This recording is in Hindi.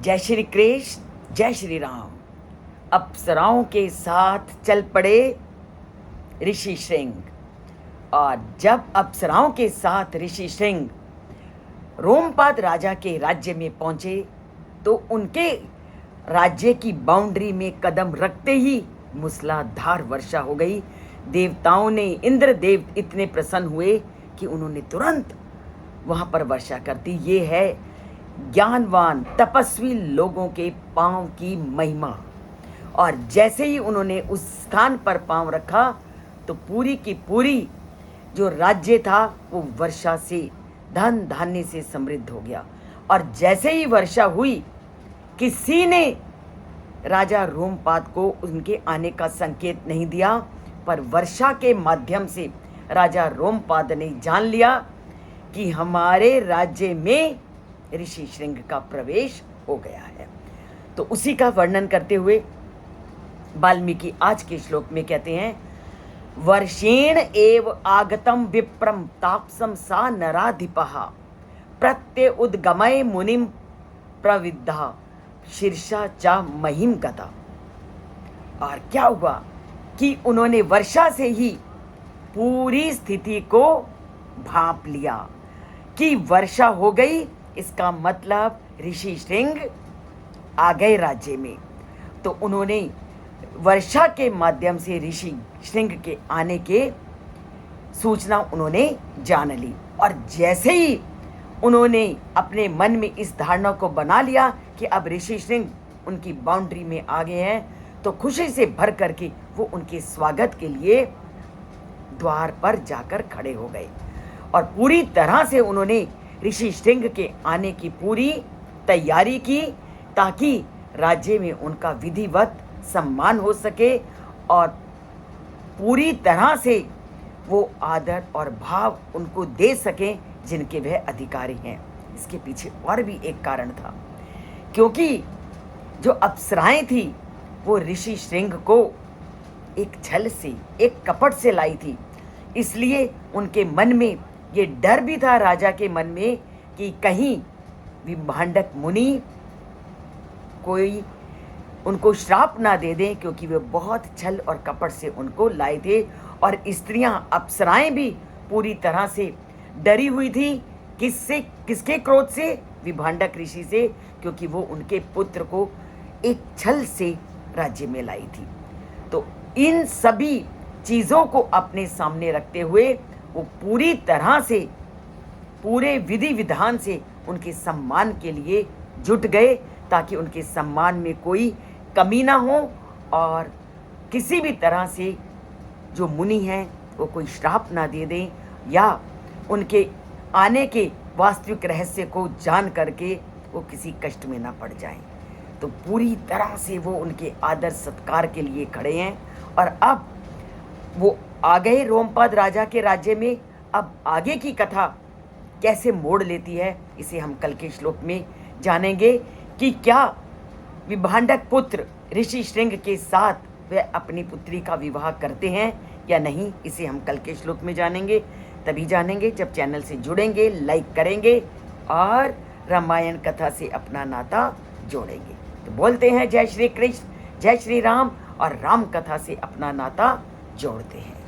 जय श्री कृष्ण, जय श्री राम। अप्सराओं के साथ चल पड़े ऋषि श्रृंग। और जब अप्सराओं के साथ ऋषि श्रृंग रोमपाद राजा के राज्य में पहुंचे तो उनके राज्य की बाउंड्री में कदम रखते ही मूसलाधार वर्षा हो गई। देवताओं ने, इंद्रदेव इतने प्रसन्न हुए कि उन्होंने तुरंत वहां पर वर्षा कर दी। ये है ज्ञानवान तपस्वी लोगों के पांव की महिमा। और जैसे ही उन्होंने उस स्थान पर पांव रखा तो पूरी की पूरी जो राज्य था वो वर्षा से, धन धान्य से समृद्ध हो गया। और जैसे ही वर्षा हुई, किसी ने राजा रोमपाद को उनके आने का संकेत नहीं दिया, पर वर्षा के माध्यम से राजा रोमपाद ने जान लिया कि हमारे राज्य में ऋषि श्रृंग का प्रवेश हो गया है। तो उसी का वर्णन करते हुए वाल्मीकि आज के श्लोक में कहते हैं, वर्षेण एव आगतम विप्रम तापसम सा नराधिपः प्रत्य उद्गमय मुनिम प्रविद्धा शीर्षा चा महिम गता। और क्या हुआ कि उन्होंने वर्षा से ही पूरी स्थिति को भांप लिया कि वर्षा हो गई, इसका मतलब ऋषि श्रृंग आ गए राज्य में। तो उन्होंने वर्षा के माध्यम से ऋषि श्रृंग के आने के सूचना उन्होंने जान ली। और जैसे ही उन्होंने अपने मन में इस धारणा को बना लिया कि अब ऋषि श्रृंग उनकी बाउंड्री में आ गए हैं, तो खुशी से भर करके वो उनके स्वागत के लिए द्वार पर जाकर खड़े हो गए। और पूरी तरह से उन्होंने ऋषि श्रृंग के आने की पूरी तैयारी की ताकि राज्य में उनका विधिवत सम्मान हो सके और पूरी तरह से वो आदर और भाव उनको दे सकें जिनके वह अधिकारी हैं। इसके पीछे और भी एक कारण था, क्योंकि जो अप्सराएं थी वो ऋषि श्रृंग को एक छल से, एक कपट से लाई थी। इसलिए उनके मन में ये डर भी था, राजा के मन में, कि कहीं विभांडक मुनि कोई उनको श्राप ना दे दें, क्योंकि वे बहुत छल और कपट से उनको लाए थे। और स्त्रियां, अप्सराएं भी पूरी तरह से डरी हुई थी। किससे? किसके क्रोध से? विभांडक ऋषि से, क्योंकि वो उनके पुत्र को एक छल से राज्य में लाई थी। तो इन सभी चीज़ों को अपने सामने रखते हुए वो पूरी तरह से, पूरे विधि विधान से उनके सम्मान के लिए जुट गए, ताकि उनके सम्मान में कोई कमी ना हो और किसी भी तरह से जो मुनि हैं वो कोई श्राप ना दे दें या उनके आने के वास्तविक रहस्य को जान करके वो किसी कष्ट में ना पड़ जाएं। तो पूरी तरह से वो उनके आदर सत्कार के लिए खड़े हैं। और अब वो आ गए रोमपाद राजा के राज्य में। अब आगे की कथा कैसे मोड़ लेती है, इसे हम कल के श्लोक में जानेंगे कि क्या विभांडक पुत्र ऋषि श्रृंग के साथ वे अपनी पुत्री का विवाह करते हैं या नहीं। इसे हम कल के श्लोक में जानेंगे। तभी जानेंगे जब चैनल से जुड़ेंगे, लाइक करेंगे और रामायण कथा से अपना नाता जोड़ेंगे। तो बोलते हैं जय श्री कृष्ण, जय श्री राम, और राम कथा से अपना नाता जोड़ते हैं।